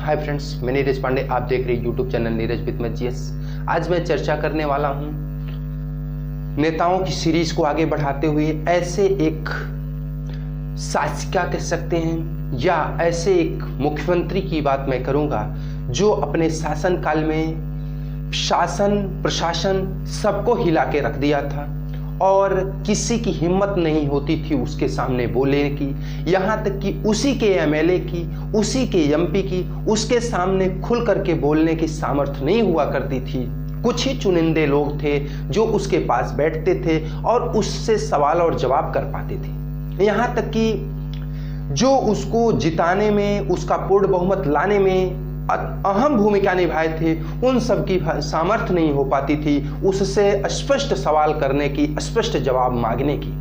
Hi friends, मैं नीरज पांडे। आप देख रहे हैं YouTube channel Neeraj with GS. आज मैं चर्चा करने वाला हूं नेताओं की सीरीज को आगे बढ़ाते हुए ऐसे एक शासिका कह सकते हैं या ऐसे एक मुख्यमंत्री की बात मैं करूंगा जो अपने शासनकाल में शासन प्रशासन सबको हिला के रख दिया था और किसी की हिम्मत नहीं होती थी उसके सामने बोलने की। यहाँ तक कि उसी के एमएलए की, उसी के एमपी की उसके सामने खुल करके बोलने की सामर्थ्य नहीं हुआ करती थी। कुछ ही चुनिंदे लोग थे जो उसके पास बैठते थे और उससे सवाल और जवाब कर पाते थे। यहाँ तक कि जो उसको जिताने में, उसका पूर्ण बहुमत लाने में अहम भूमिका निभाए थे, उन सब की सामर्थ्य नहीं हो पाती थी उससे स्पष्ट सवाल करने की, स्पष्ट जवाब मांगने की।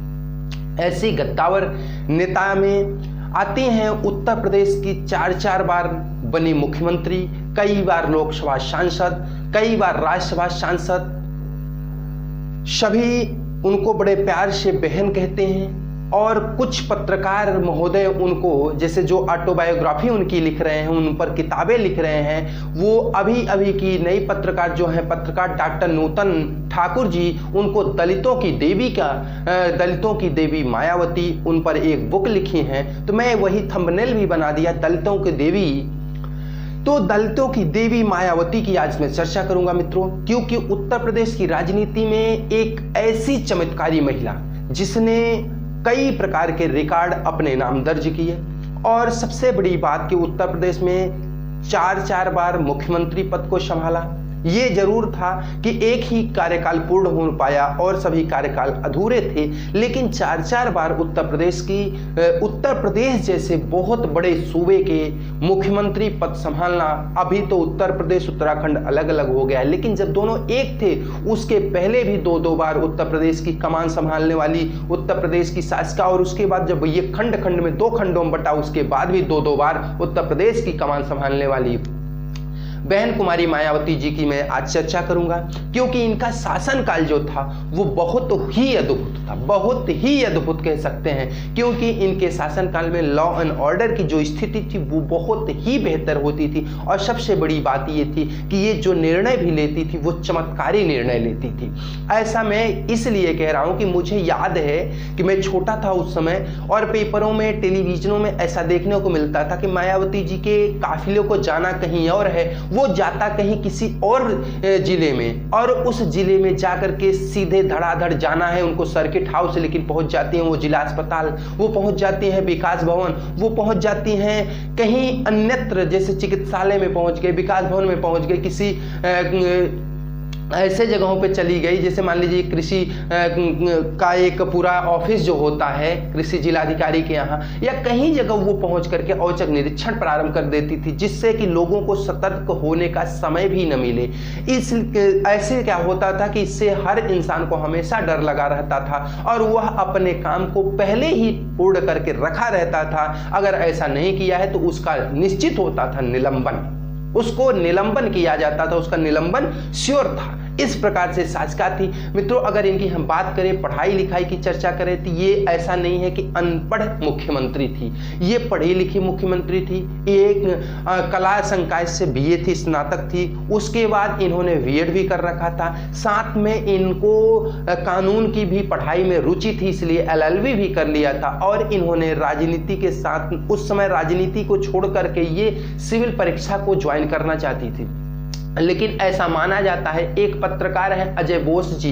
ऐसी गद्दावर नेता में आती हैं उत्तर प्रदेश की 4 बार बनी मुख्यमंत्री, कई बार लोकसभा सांसद, कई बार राज्यसभा सांसद। सभी उनको बड़े प्यार से बहन कहते हैं और कुछ पत्रकार महोदय उनको, जैसे जो ऑटोबायोग्राफी उनकी लिख रहे हैं, उन पर किताबें लिख रहे हैं, वो अभी अभी की नई पत्रकार जो हैं पत्रकार डॉक्टर नूतन ठाकुर जी, उनको दलितों की देवी मायावती, उन पर एक बुक लिखी है। तो मैं वही थंबनेल भी बना दिया, दलितों की देवी। तो दलितों की देवी मायावती की आज मैं चर्चा करूंगा मित्रों, क्योंकि उत्तर प्रदेश की राजनीति में एक ऐसी चमत्कारी महिला जिसने कई प्रकार के रिकॉर्ड अपने नाम दर्ज किए और सबसे बड़ी बात कि उत्तर प्रदेश में 4 बार मुख्यमंत्री पद को संभाला। ये जरूर था कि एक ही कार्यकाल पूर्ण हो पाया और सभी कार्यकाल अधूरे थे, लेकिन 4 बार उत्तर प्रदेश जैसे बहुत बड़े सूबे के मुख्यमंत्री पद संभालना। अभी तो उत्तर प्रदेश उत्तराखंड अलग अलग हो गया है, लेकिन जब दोनों एक थे उसके पहले भी 2 बार उत्तर प्रदेश की कमान संभालने वाली उत्तर प्रदेश की शासिका, और उसके बाद जब ये खंड में 2 खंडों में बटा उसके बाद भी 2 बार उत्तर प्रदेश की कमान संभालने वाली बहन कुमारी मायावती जी की मैं आज चर्चा करूंगा, क्योंकि इनका शासनकाल जो था वो बहुत ही अद्भुत था, बहुत ही अद्भुत कह सकते हैं, क्योंकि इनके शासनकाल में लॉ एंड ऑर्डर की जो स्थिति थी वो बहुत ही बेहतर होती थी। और सबसे बड़ी बात ये थी कि ये जो निर्णय भी लेती थी वो चमत्कारी निर्णय लेती थी। ऐसा मैं इसलिए कह रहा हूँ कि मुझे याद है कि मैं छोटा था उस समय और पेपरों में, टेलीविजनों में ऐसा देखने को मिलता था कि मायावती जी के काफिले को जाना कहीं और है, वो जाता कहीं किसी और जिले में, और उस जिले में जाकर के सीधे धड़ाधड़ जाना है उनको सर्किट हाउस, लेकिन पहुंच जाती हैं वो जिला अस्पताल, वो पहुंच जाती हैं विकास भवन, वो पहुंच जाती हैं कहीं अन्यत्र, जैसे चिकित्सालय में पहुंच गए, विकास भवन में पहुंच गए, किसी ऐसे जगहों पे चली गई, जैसे मान लीजिए कृषि का एक पूरा ऑफिस जो होता है कृषि जिलाधिकारी के यहाँ, या कहीं जगह वो पहुंच करके औचक निरीक्षण प्रारंभ कर देती थी, जिससे कि लोगों को सतर्क होने का समय भी न मिले। ऐसे क्या होता था कि इससे हर इंसान को हमेशा डर लगा रहता था और वह अपने काम को पहले ही पूर्ण करके रखा रहता था। अगर ऐसा नहीं किया है तो उसका निश्चित होता था निलंबन, उसको निलंबन किया जाता था, उसका निलंबन श्योर था। इस प्रकार से शासिका थी मित्रों। अगर इनकी हम बात करें, पढ़ाई लिखाई की चर्चा करें, तो ये ऐसा नहीं है कि अनपढ़ मुख्यमंत्री थी, ये पढ़ी लिखी मुख्यमंत्री थी। एक कला संकाय से बीए थी, स्नातक थी, उसके बाद इन्होंने बीएड भी कर रखा था, साथ में इनको कानून की भी पढ़ाई में रुचि थी, इसलिए एलएलबी भी कर लिया था। और इन्होंने राजनीति के साथ, उस समय राजनीति को छोड़ करके ये सिविल परीक्षा को ज्वाइन करना चाहती थी, लेकिन ऐसा माना जाता है। एक पत्रकार है अजय बोस जी,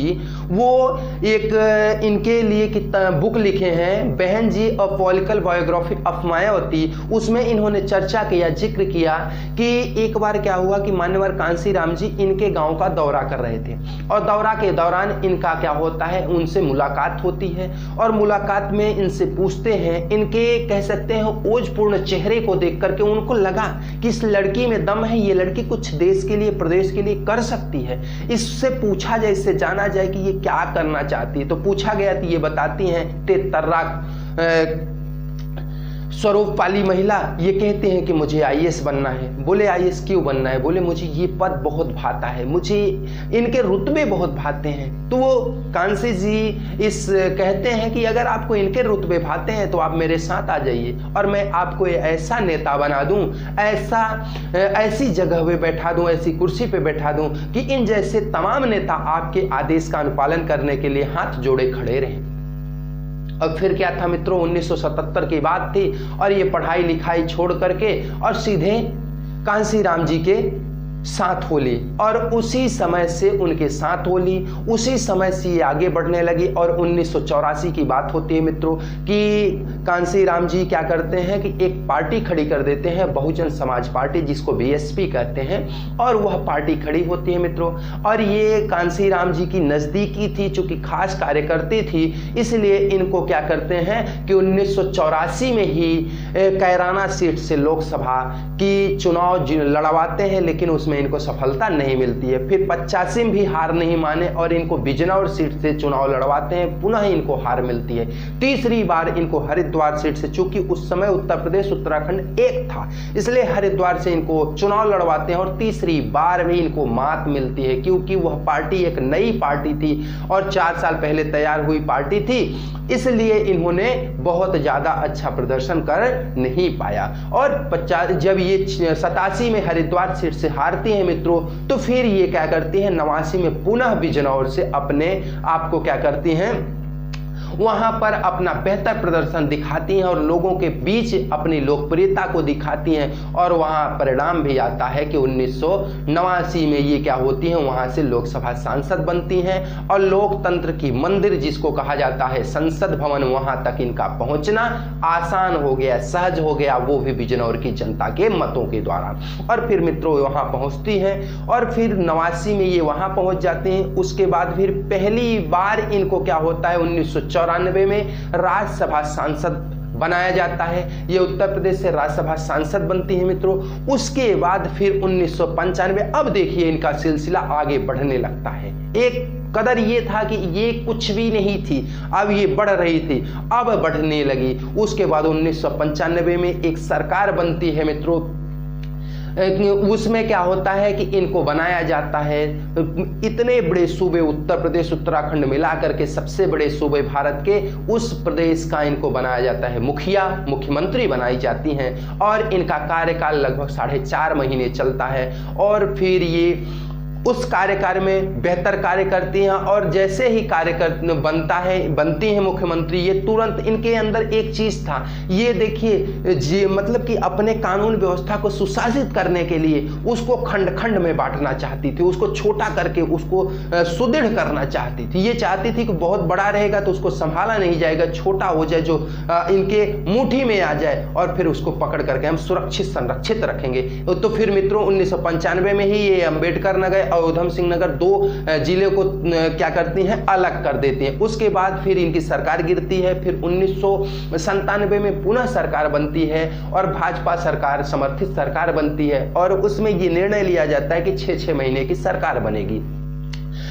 वो एक इनके लिए बुक लिखे हैं, Behen ji a political biography of Mayawati. उसमें इन्होंने चर्चा किया, जिक्र किया कि एक बार क्या हुआ कि मान्यवर कांशीराम जी इनके गांव का दौरा कर रहे थे और दौरा के दौरान इनका क्या होता है, उनसे मुलाकात होती है और मुलाकात में इनसे पूछते हैं, इनके कह सकते हैं ओजपूर्ण चेहरे को देख करके उनको लगा कि इस लड़की में दम है, ये लड़की कुछ देश के लिए, प्रदेश के लिए कर सकती है। इससे पूछा जाए, इससे जाना जाए कि ये क्या करना चाहती है। तो पूछा गया तो ये बताती हैं स्वरूप पाली महिला ये कहते हैं कि मुझे आईएएस बनना है। बोले आईएएस क्यों बनना है? बोले मुझे ये पद बहुत भाता है, मुझे इनके रुतबे बहुत भाते हैं। तो वो कांसी जी इस कहते हैं कि अगर आपको इनके रुतबे भाते हैं तो आप मेरे साथ आ जाइए और मैं आपको ऐसा नेता बना दूं, ऐसी जगह पे बैठा दूं, ऐसी कुर्सी पे बैठा दूं कि इन जैसे तमाम नेता आपके आदेश का अनुपालन करने के लिए हाथ जोड़े खड़े रहें। अब फिर क्या था मित्रों, 1977 की बात थी और ये पढ़ाई लिखाई छोड़ करके और सीधे कांसीराम जी के साथ होली और उसी समय से उनके साथ होली, उसी समय से ये आगे बढ़ने लगी। और 1984 की बात होती है मित्रों कि कांसीराम जी क्या करते हैं कि एक पार्टी खड़ी कर देते हैं, बहुजन समाज पार्टी, जिसको बीएसपी कहते हैं। और वह पार्टी खड़ी होती है मित्रों, और ये कांसीराम जी की नज़दीकी थी, चूंकि खास कार्यकर्ती थी, इसलिए इनको क्या करते हैं कि 1984 में ही कैराना सीट से लोकसभा की चुनाव लड़वाते हैं, लेकिन उसमें इनको सफलता नहीं मिलती है। फिर 85 में भी हार नहीं माने और इनको बिजनौर सीट से चुनाव लड़वाते हैं, पुनः इनको हार मिलती है। तीसरी बार इनको हरिद्वार सीट से, चूंकि उस समय उत्तर प्रदेश उत्तराखंड एक था, इसलिए हरिद्वार से इनको चुनाव लड़वाते हैं और तीसरी बार भी इनको मात मिलती है, क्योंकि वह पार्टी एक नई पार्टी थी और 4 साल पहले तैयार हुई पार्टी थी, इसलिए इन्होंने बहुत ज्यादा अच्छा प्रदर्शन कर नहीं पाया। और जब ये 87 में हरिद्वार सीट से हारती हैं मित्रों, तो फिर ये क्या करती हैं, 89 में पुनः बिजनौर से अपने आप को क्या करती हैं, वहां पर अपना बेहतर प्रदर्शन दिखाती हैं और लोगों के बीच अपनी लोकप्रियता को दिखाती हैं। और वहां परिणाम भी आता है कि 1989 में ये क्या होती हैं, वहां से लोकसभा सांसद बनती हैं और लोकतंत्र की मंदिर जिसको कहा जाता है संसद भवन, वहां तक इनका पहुंचना आसान हो गया, सहज हो गया, वो भी बिजनौर की जनता के मतों के द्वारा। और फिर मित्रों वहां पहुंचती हैं और फिर 89 में ये वहां पहुंच जाते हैं। उसके बाद फिर पहली बार इनको क्या होता है, 1994 में राज्यसभा सांसद बनाया जाता है। ये उत्तर प्रदेश से राज्यसभा सांसद बनती है मित्रों। उसके बाद फिर 1995, अब देखिए इनका सिलसिला आगे बढ़ने लगता है। एक कदर ये था कि ये कुछ भी नहीं थी, अब ये बढ़ रही थी, अब बढ़ने लगी। उसके बाद 1995 में एक सरकार बनती है मित्रों। उसमें क्या होता है कि इनको बनाया जाता है, इतने बड़े सूबे उत्तर प्रदेश उत्तराखंड मिला करके सबसे बड़े सूबे भारत के, उस प्रदेश का इनको बनाया जाता है मुखिया, मुख्यमंत्री बनाई जाती हैं और इनका कार्यकाल लगभग 4.5 महीने चलता है। और फिर ये उस कार्यकाल में बेहतर कार्य करती हैं और जैसे ही बनती हैं मुख्यमंत्री, ये तुरंत इनके अंदर एक चीज था, ये देखिए मतलब कि अपने कानून व्यवस्था को सुशासित करने के लिए उसको खंड खंड में बांटना चाहती थी, उसको छोटा करके उसको सुदृढ़ करना चाहती थी। ये चाहती थी कि बहुत बड़ा रहेगा तो उसको संभाला नहीं जाएगा, छोटा हो जाए, जो इनके मुट्ठी में आ जाए और फिर उसको पकड़ करके हम सुरक्षित संरक्षित रखेंगे। तो फिर मित्रों 1995 में ही ये अम्बेडकर नगर और उधम सिंह नगर 2 जिले को क्या करती हैं, अलग कर देती हैं। उसके बाद फिर इनकी सरकार गिरती है। फिर 1997 में पुनः सरकार बनती है और भाजपा सरकार समर्थित सरकार बनती है और उसमें ये निर्णय लिया जाता है कि 6-6 महीने की सरकार बनेगी।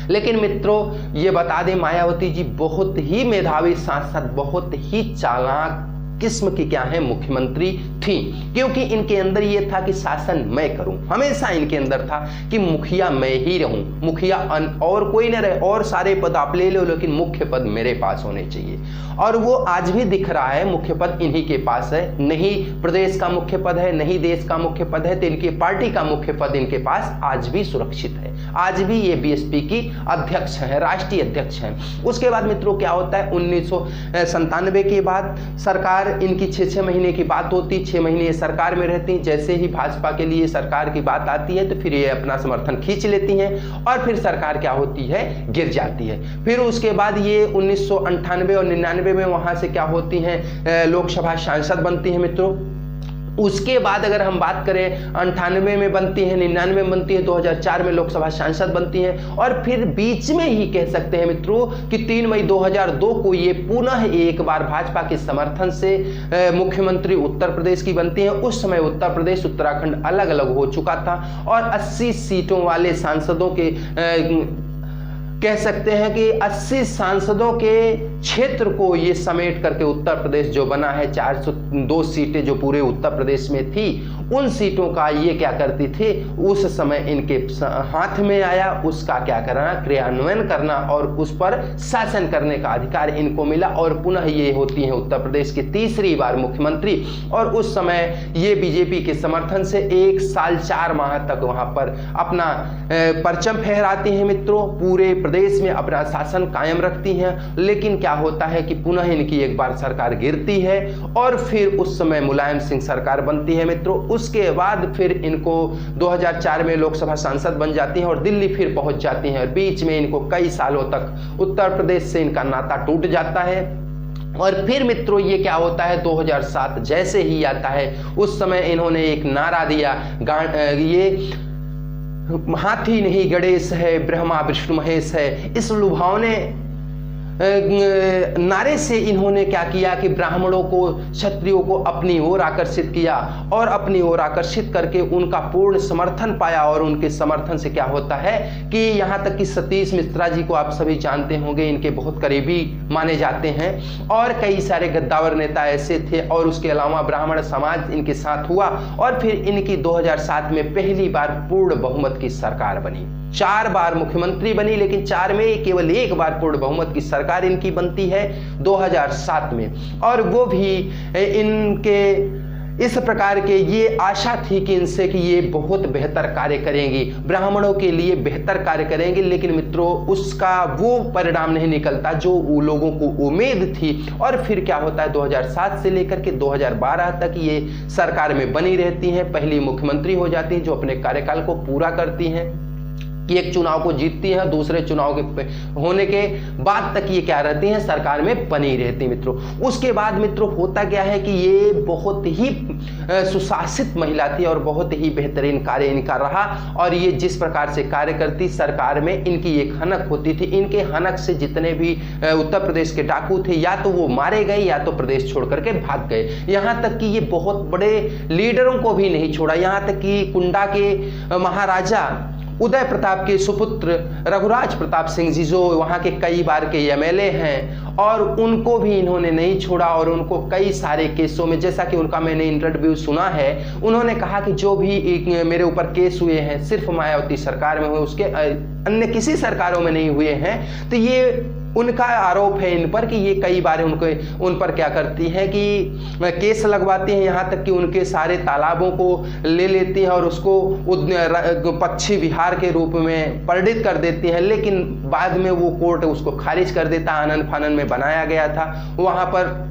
लेकिन मित्रों ये बता दें, मायावती जी बहुत ही मेधावी, साथ साथ बहुत ही चालाक किस्म की क्या है मुख्यमंत्री थी, क्योंकि इनके अंदर ये था कि शासन मैं करूं। हमेशा इनके अंदर था कि मुखिया मैं ही रहूं, मुखिया और कोई न रहे, और सारे पद आप ले लो लेकिन मुख्य पद मेरे पास होने चाहिए। और वो आज भी दिख रहा है, मुख्य पद इन्हीं के पास है, नहीं प्रदेश का मुख्य पद है, नहीं देश का मुख्य पद है, तो इनकी पार्टी का मुख्य पद इनके पास आज भी सुरक्षित है। आज भी ये बीएसपी की अध्यक्ष है, राष्ट्रीय अध्यक्ष हैं। उसके बाद मित्रों क्या होता है, 1997 के बाद सरकार इनकी 6-6 महीने की बात होती, 6 महीने सरकार में रहती। जैसे ही भाजपा के लिए सरकार की बात आती है तो फिर ये अपना समर्थन खींच लेती हैं और फिर सरकार क्या होती है, गिर जाती है। फिर उसके बाद ये 1998 और 99 में वहां से क्या होती हैं, लोकसभा सांसद बनती है मित्रों। उसके बाद अगर हम बात करें 98 में बनती है, 99 में बनती है, 2004 में लोकसभा सांसद बनती हैं और फिर बीच में ही कह सकते हैं मित्रों कि 3 मई 2002 को ये पुनः एक बार भाजपा के समर्थन से मुख्यमंत्री उत्तर प्रदेश की बनती है। उस समय उत्तर प्रदेश उत्तराखंड अलग अलग हो चुका था और 80 सीटों वाले सांसदों के कह सकते हैं कि 80 सांसदों के क्षेत्र को ये समेट करके उत्तर प्रदेश जो बना है, 402 सीटें जो पूरे उत्तर प्रदेश में थी, उन सीटों का ये क्या करती थी, उस समय इनके हाथ में आया, उसका क्या करना, क्रियान्वयन करना और उस पर शासन करने का अधिकार इनको मिला। और पुनः ये होती है उत्तर प्रदेश की तीसरी बार मुख्यमंत्री। और उस समय ये बीजेपी के समर्थन से 1 साल 4 माह तक वहां पर अपना परचम फहराती हैं मित्रों, पूरे प्रदेश में अपना शासन कायम रखती हैं। लेकिन क्या होता है कि पुनः इनकी एक बार सरकार गिरती है और फिर उस समय मुलायम सिंह सरकार बनती है मित्रों। उसके बाद फिर इनको 2004 में लोकसभा सांसद बन जाती हैं और दिल्ली फिर पहुंच जाती हैं। और बीच में इनको कई सालों तक उत्तर प्रदेश से इनका नाता टूट जाता है। और फिर मित्रों ये क्या होता है, 2007 जैसे ही आता है, उस समय इन्होंने एक नारा दिया, ये हाथी नहीं गणेश है, ब्रह्मा विष्णु महेश है। इस लुभावने नारे से इन्होंने क्या किया कि ब्राह्मणों को, क्षत्रियों को अपनी ओर आकर्षित किया और अपनी ओर आकर्षित करके उनका पूर्ण समर्थन पाया। और उनके समर्थन से क्या होता है कि यहाँ तक कि सतीश मिश्रा जी को आप सभी जानते होंगे, इनके बहुत करीबी माने जाते हैं। और कई सारे गद्दावर नेता ऐसे थे और उसके अलावा ब्राह्मण समाज इनके साथ हुआ। और फिर इनकी 2007 में पहली बार पूर्ण बहुमत की सरकार बनी। 4 बार मुख्यमंत्री बनी, लेकिन 4 में केवल 1 बार पूर्ण बहुमत की सरकार इनकी बनती है 2007 में। और वो भी इनके इस प्रकार के ये आशा थी कि इनसे कि ये बहुत बेहतर कार्य करेंगी, ब्राह्मणों के लिए बेहतर कार्य करेंगे। लेकिन मित्रों उसका वो परिणाम नहीं निकलता जो लोगों को उम्मीद थी। और फिर क्या होता है, 2007 से लेकर के 2012 तक ये सरकार में बनी रहती हैं, पहली मुख्यमंत्री हो जाती हैं जो अपने कार्यकाल को पूरा करती हैं। एक चुनाव को जीतती है, दूसरे चुनाव के होने के बाद तक ये क्या रहती हैं, सरकार में बनी रहती मित्रों। उसके बाद मित्रों होता क्या है कि ये बहुत ही सुशासित महिला थी और बहुत ही बेहतरीन कार्य इनका रहा। और ये जिस प्रकार से कार्य करती, सरकार में इनकी एक हनक होती थी। इनके हनक से जितने भी उत्तर प्रदेश के डाकू थे, या तो वो मारे गए या तो प्रदेश छोड़ करके भाग गए। यहाँ तक कि ये बहुत बड़े लीडरों को भी नहीं छोड़ा। यहाँ तक कि कुंडा के महाराजा उदय प्रताप के सुपुत्र रघुराज प्रताप सिंह जी जो वहाँ के कई बार के एमएलए हैं, और उनको भी इन्होंने नहीं छोड़ा। और उनको कई सारे केसों में, जैसा कि उनका मैंने इंटरव्यू सुना है, उन्होंने कहा कि जो भी मेरे ऊपर केस हुए हैं सिर्फ मायावती सरकार में हुए, उसके अन्य किसी सरकारों में नहीं हुए हैं। तो ये उनका आरोप है इन पर कि ये कई बार उन पर क्या करती है कि केस लगवाती हैं, यहाँ तक कि उनके सारे तालाबों को ले लेती हैं और उसको पक्षी विहार के रूप में परिणित कर देती हैं। लेकिन बाद में वो कोर्ट उसको खारिज कर देता। आनन फानन में बनाया गया था, वहाँ पर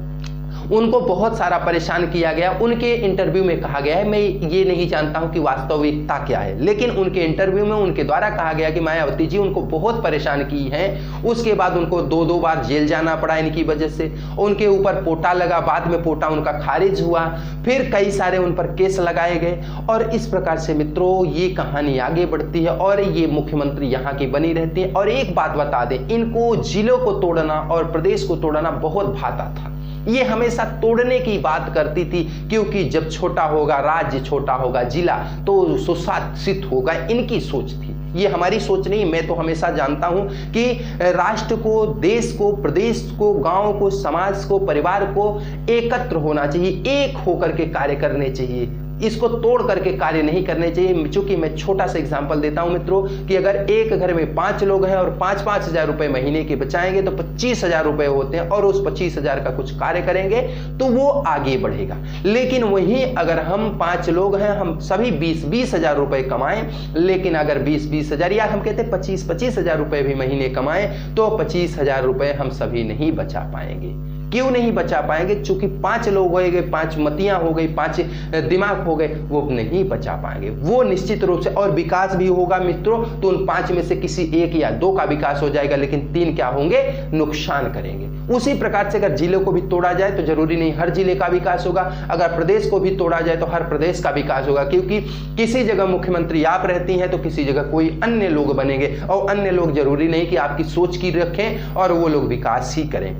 उनको बहुत सारा परेशान किया गया। उनके इंटरव्यू में कहा गया है, मैं ये नहीं जानता हूं कि वास्तविकता क्या है, लेकिन उनके इंटरव्यू में उनके द्वारा कहा गया कि मायावती जी उनको बहुत परेशान की है। उसके बाद उनको 2-2 बार जेल जाना पड़ा इनकी वजह से। उनके ऊपर पोटा लगा, बाद में पोटा उनका खारिज हुआ, फिर कई सारे उन पर केस लगाए गए। और इस प्रकार से मित्रों ये कहानी आगे बढ़ती है और ये मुख्यमंत्री यहाँ की बनी रहती है। और एक बात बता दें, इनको जिलों को तोड़ना और प्रदेश को तोड़ना बहुत भाता था। ये हमेशा तोड़ने की बात करती थी, क्योंकि जब छोटा होगा राज्य, छोटा होगा जिला, तो सुशासित होगा, इनकी सोच थी। ये हमारी सोच नहीं। मैं तो हमेशा जानता हूं कि राष्ट्र को, देश को, प्रदेश को, गांव को, समाज को, परिवार को एकत्र होना चाहिए, एक होकर के कार्य करने चाहिए। इसको तोड़ करके कार्य नहीं करने चाहिए। चूंकि मैं छोटा सा एग्जांपल देता हूं मित्रों कि अगर एक घर में 5 लोग हैं और 5-5 हजार रुपए महीने के बचाएंगे तो 25 हजार रुपए होते हैं, और उस 25 हजार का कुछ कार्य करेंगे तो वो आगे बढ़ेगा। लेकिन वहीं अगर हम 5 लोग हैं, हम सभी 20-20 हजार रुपए कमाएं, लेकिन अगर 20-20 हजार या हम कहते हैं 25-25 हजार रुपए भी महीने कमाएं, तो 25 हजार रुपए हम सभी नहीं बचा पाएंगे। क्यों नहीं बचा पाएंगे? चूंकि 5 लोग हो गए, 5 मतियां हो गई, 5 दिमाग हो गए, वो नहीं बचा पाएंगे। वो निश्चित रूप से, और विकास भी होगा मित्रों, तो उन 5 में से किसी 1 या 2 का विकास हो जाएगा, लेकिन 3 क्या होंगे? नुकसान करेंगे। उसी प्रकार से अगर जिले को भी तोड़ा जाए तो जरूरी नहीं हर जिले का विकास होगा, अगर प्रदेश को भी तोड़ा जाए तो हर प्रदेश का विकास होगा, क्योंकि किसी जगह मुख्यमंत्री आप रहती हैं तो किसी जगह कोई अन्य लोग बनेंगे, और अन्य लोग जरूरी नहीं कि आपकी सोच की रखें और वो लोग विकास ही करें।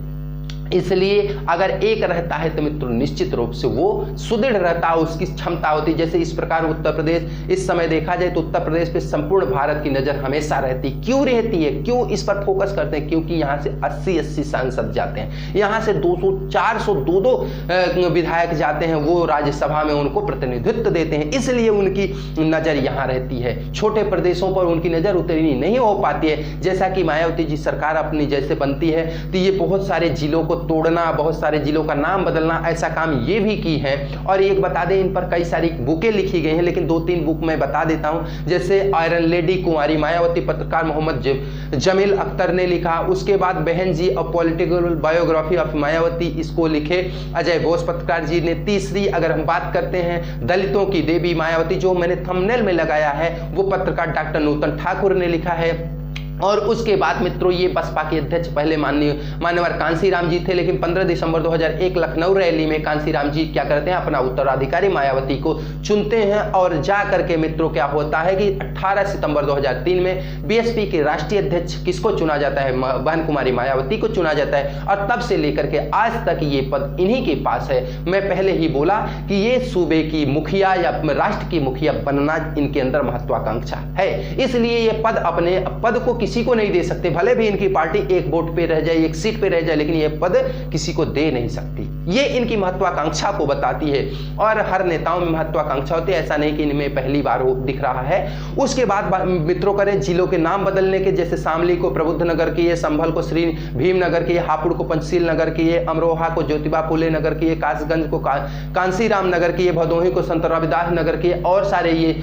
इसलिए अगर एक रहता है तो मित्रों निश्चित रूप से वो सुदृढ़ रहता है, उसकी क्षमता होती है। जैसे इस प्रकार उत्तर प्रदेश इस समय देखा जाए तो उत्तर प्रदेश पे संपूर्ण भारत की नज़र हमेशा रहती। क्यों रहती है, क्यों इस पर फोकस करते हैं? क्योंकि यहाँ से 80-80 सांसद जाते हैं, यहाँ से 200-400 दो विधायक जाते हैं, वो राज्यसभा में उनको प्रतिनिधित्व देते हैं, इसलिए उनकी नज़र यहाँ रहती है। छोटे प्रदेशों पर उनकी नज़र उतनी नहीं हो पाती है। जैसा कि मायावती जी सरकार अपनी जैसे बनती है तो ये बहुत सारे जिलों को तोड़ना, बहुत सारे जिलों का नाम बदलना, ऐसा काम ये भी की है। और एक बता दें, इन पर कई सारी बुकें लिखी गई हैं, लेकिन 2-3 बुक मैं बता देता हूं। जैसे आयरन लेडी कुंवारी मायावती पत्रकार मोहम्मद जमील अख्तर ने लिखा। उसके बाद Behen ji a political biography of Mayawati, इसको लिखे अजय घोष पत्रकार जी ने। तीसरी अगर हम बात करते हैं दलितों की देवी मायावती, जो मैंने थंबनेल में लगाया है, वो पत्रकार डॉक्टर नूतन ठाकुर ने लिखा है। और उसके बाद मित्रों ये बसपा के अध्यक्ष पहले मान्यवर कांसीराम जी थे, लेकिन 15 दिसंबर 2001 लखनऊ रैली में कांसीराम जी क्या करते हैं, अपना उत्तराधिकारी मायावती को चुनते हैं। और जा करके मित्रों क्या होता है कि 18 सितंबर 2003 में बीएसपी के राष्ट्रीय अध्यक्ष किसको चुना जाता है, बहन कुमारी मायावती को चुना जाता है। और तब से लेकर के आज तक ये पद इन्हीं के पास है। मैं पहले ही बोला कि ये सूबे की मुखिया या राष्ट्र की मुखिया बनना इनके अंदर महत्वाकांक्षा है, इसलिए ये पद अपने पद को किसी को नहीं दे सकते। भले भी इनकी पार्टी एक वोट पे रह जाए, एक सीट पे रह जाए, लेकिन ये पद किसी को दे नहीं सकती। ये इनकी महत्वाकांक्षा को बताती है। और हर नेताओं में महत्वाकांक्षा होती है, ऐसा नहीं कि इनमें पहली बार वो दिख रहा है। उसके बाद मित्रों करें जिलों के नाम बदलने के, जैसे शामली को प्रबुद्ध नगर किए, संभल को श्री भीम नगर किए, हापुड़ को पंचशील नगर किए, अमरोहा को ज्योतिबा फुले नगर किए, कासगंज को कांसीराम नगर किए, भदोही को संत रविदास नगर किए, और सारे ये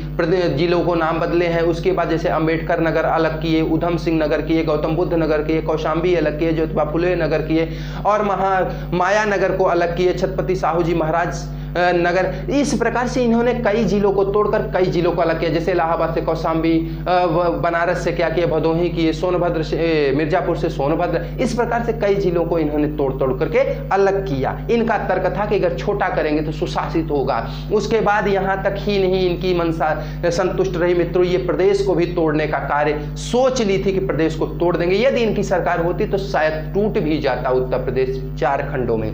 जिलों को नाम बदले हैं। उसके बाद जैसे अंबेडकर नगर अलग किए, उधम सिंह नगर किए, गौतम बुद्ध नगर किए, कौशाम्बी अलग किए, ज्योतिबा फुले नगर किए, और माया नगर को अलग किए, छत्रपति साहू जी महाराज नगर। इस प्रकार से इन्होंने कई जिलों को तोड़कर कई जिलों को अलग किया। जैसे इलाहाबाद से कौशाम्बी, बनारस से क्या किया, भदोही किए, सोनभद्र से मिर्जापुर से सोनभद्र, इस प्रकार से कई जिलों को इन्होंने तोड़ तोड़ करके अलग किया। इनका तर्क था कि अगर छोटा करेंगे तो सुशासित होगा। उसके बाद यहाँ तक ही नहीं इनकी मंशा संतुष्ट रही मित्रों, ये प्रदेश को भी तोड़ने का कार्य सोच ली थी कि प्रदेश को तोड़ देंगे। यदि इनकी सरकार होती तो शायद टूट भी जाता उत्तर प्रदेश 4 खंडों में।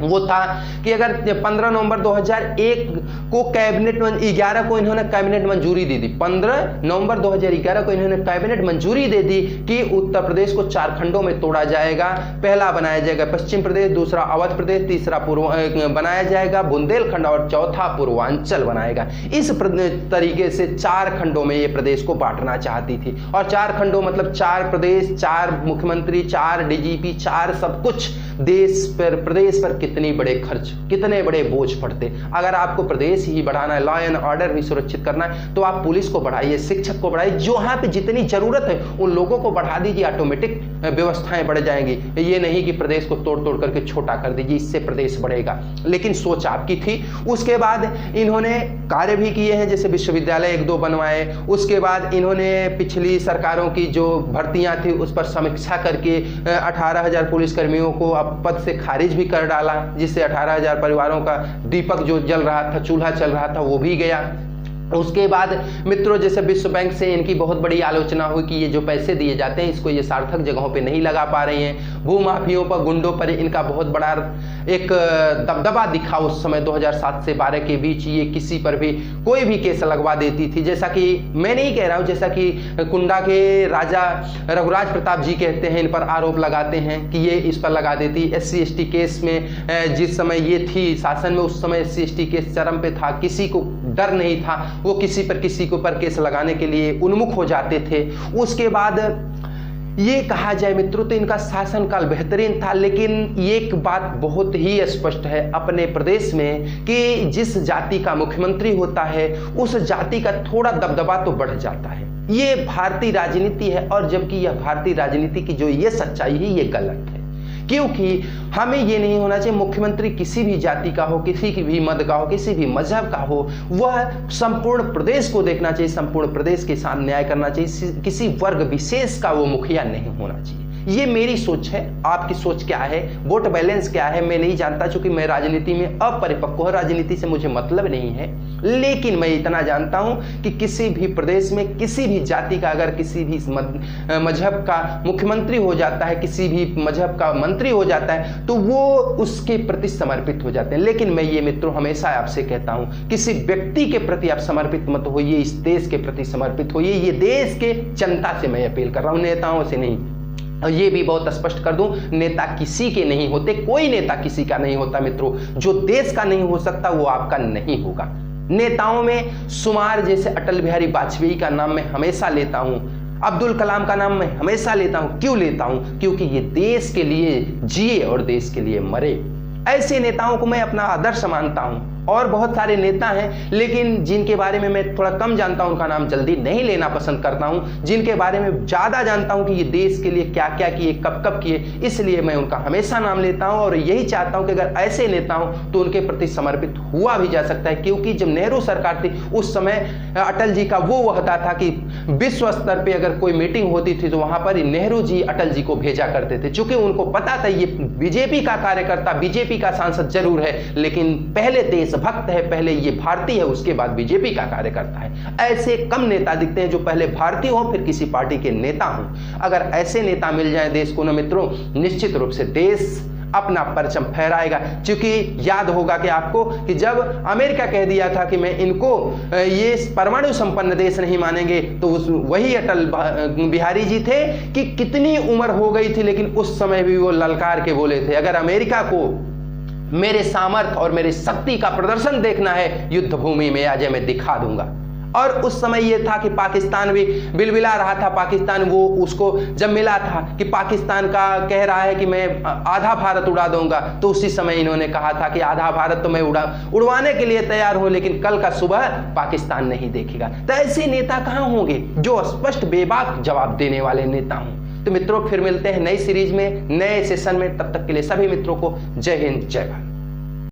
वो था कि अगर 15 नवंबर 2001 को कैबिनेट 11 को इन्होंने कैबिनेट मंजूरी दे दी, 15 नवंबर 2011 को इन्होंने कैबिनेट मंजूरी दे दी कि उत्तर प्रदेश को 4 खंडों में तोड़ा जाएगा। पहला बनाया जाएगा पश्चिम प्रदेश, दूसरा अवध प्रदेश, तीसरा बनाया जाएगा बुंदेलखंड, और चौथा पूर्वांचल बनाएगा। इस तरीके से 4 खंडों में ये प्रदेश को बांटना चाहती थी। और 4 खंडों मतलब 4 प्रदेश, 4 मुख्यमंत्री, 4 डीजीपी, 4 सब कुछ। प्रदेश पर कितने बड़े खर्च, कितने बड़े बोझ पड़ते। अगर आपको प्रदेश ही बढ़ाना है, लॉ एंड ऑर्डर भी सुरक्षित करना है, तो आप पुलिस को बढ़ाइए, शिक्षक को बढ़ाइए, जो यहाँ पे जितनी जरूरत है उन लोगों को बढ़ा दीजिए, ऑटोमेटिक व्यवस्थाएं बढ़ जाएंगी। ये नहीं कि प्रदेश को तोड़ तोड़ करके छोटा कर दीजिए, इससे प्रदेश बढ़ेगा। लेकिन सोच आपकी थी। उसके बाद इन्होंने कार्य भी किए हैं, जैसे विश्वविद्यालय 1-2 बनवाए। उसके बाद इन्होंने पिछली सरकारों की जो भर्तियां थी उस पर समीक्षा करके 18,000 पुलिसकर्मियों को पद से खारिज भी कर डाला, जिससे 18,000 परिवारों का दीपक जो जल रहा था, चूल्हा चल रहा था, वो भी गया। उसके बाद मित्रों जैसे विश्व बैंक से इनकी बहुत बड़ी आलोचना हुई कि ये जो पैसे दिए जाते हैं इसको ये सार्थक जगहों पे नहीं लगा पा रही हैं। भूमाफियों पर, गुंडों पर इनका बहुत बड़ा एक दबदबा दिखा उस समय 2007 से 12 के बीच। ये किसी पर भी कोई भी केस लगवा देती थी, जैसा कि मैं नहीं कह रहा हूँ, जैसा कि कुंडा के राजा रघुराज प्रताप जी कहते हैं, इन पर आरोप लगाते हैं कि ये इस पर लगा देती। SC/ST केस में जिस समय ये थी शासन में, उस समय SC/ST केस चरम पे था, किसी को डर नहीं था, वो किसी के ऊपर केस लगाने के लिए उन्मुख हो जाते थे। उसके बाद ये कहा जाए मित्रों तो इनका शासनकाल बेहतरीन था, लेकिन एक बात बहुत ही स्पष्ट है अपने प्रदेश में कि जिस जाति का मुख्यमंत्री होता है उस जाति का थोड़ा दबदबा तो बढ़ जाता है। ये भारतीय राजनीति है, और जबकि यह भारतीय राजनीति की जो ये सच्चाई है ये गलत है। क्योंकि हमें ये नहीं होना चाहिए मुख्यमंत्री किसी भी जाति का हो, किसी की भी मत का हो, किसी भी मजहब का हो, वह संपूर्ण प्रदेश को देखना चाहिए, संपूर्ण प्रदेश के साथ न्याय करना चाहिए। किसी वर्ग विशेष का वो मुखिया नहीं होना चाहिए। ये मेरी सोच है, आपकी सोच क्या है, वोट बैलेंस क्या है मैं नहीं जानता, क्योंकि मैं राजनीति में अपरिपक्व हूं, राजनीति से मुझे मतलब नहीं है। लेकिन मैं इतना जानता हूं कि किसी भी प्रदेश में किसी भी जाति का अगर किसी भी मजहब का मुख्यमंत्री हो जाता है, किसी भी मजहब का मंत्री हो जाता है, तो वो उसके प्रति समर्पित हो जाते हैं। लेकिन मैं ये मित्रों हमेशा आपसे कहता हूं, किसी व्यक्ति के प्रति आप समर्पित मत होइए, इस देश के प्रति समर्पित होइए। ये देश के जनता से मैं अपील कर रहा हूं, नेताओं से नहीं। और ये भी बहुत स्पष्ट कर दूं, नेता किसी के नहीं होते, कोई नेता किसी का नहीं होता मित्रों। जो देश का नहीं हो सकता वो आपका नहीं होगा। नेताओं में शुमार जैसे अटल बिहारी वाजपेयी का नाम मैं हमेशा लेता हूं, अब्दुल कलाम का नाम मैं हमेशा लेता हूं। क्यों लेता हूं? क्योंकि ये देश के लिए जिए और देश के लिए मरे। ऐसे नेताओं को मैं अपना आदर्श मानता हूं। और बहुत सारे नेता हैं लेकिन जिनके बारे में मैं थोड़ा कम जानता हूं, उनका नाम जल्दी नहीं लेना पसंद करता हूं। जिनके बारे में ज्यादा जानता हूं कि ये देश के लिए क्या क्या किए, कब कब किए, इसलिए मैं उनका हमेशा नाम लेता हूं। और यही चाहता हूं कि अगर ऐसे नेता हों तो उनके प्रति समर्पित हुआ भी जा सकता है। क्योंकि जब नेहरू सरकार थी उस समय अटल जी का वो वहदा था कि विश्व स्तर पर अगर कोई मीटिंग होती थी तो वहां पर नेहरू जी अटल जी को भेजा करते थे। चूंकि उनको पता था ये बीजेपी का कार्यकर्ता, बीजेपी का सांसद जरूर है, लेकिन पहले देश भक्त है, पहले ये भारतीय है, उसके बाद बीजेपी का कार्यकर्ता है। ऐसे कम नेता दिखते हैं जो पहले भारतीय हो फिर किसी पार्टी के नेता हो। अगर ऐसे नेता मिल जाए देश को ना मित्रों, निश्चित रूप से देश अपना परचम फहराएगा। क्योंकि याद होगा कि आपको कि जब अमेरिका कह दिया था कि मैं इनको ये परमाणु संपन्न देश नहीं मानेंगे, तो वही अटल बिहारी जी थे कि कितनी उम्र हो गई थी लेकिन उस समय भी वो ललकार के बोले थे, अगर अमेरिका को मेरे सामर्थ्य और मेरी शक्ति का प्रदर्शन देखना है युद्ध भूमि में आज मैं दिखा दूंगा। और उस समय यह था कि पाकिस्तान भी बिलबिला रहा था। पाकिस्तान वो उसको जब मिला था कि पाकिस्तान का कह रहा है कि मैं आधा भारत उड़ा दूंगा, तो उसी समय इन्होंने कहा था कि आधा भारत तो मैं उड़वाने के लिए तैयार हूं, लेकिन कल का सुबह पाकिस्तान नहीं देखेगा। तो ऐसे नेता कहां होंगे जो स्पष्ट बेबाक जवाब देने वाले नेता हों। तो मित्रों फिर मिलते हैं नई सीरीज में, नए सेशन में। तब तक के लिए सभी मित्रों को जय हिंद, जय भारत।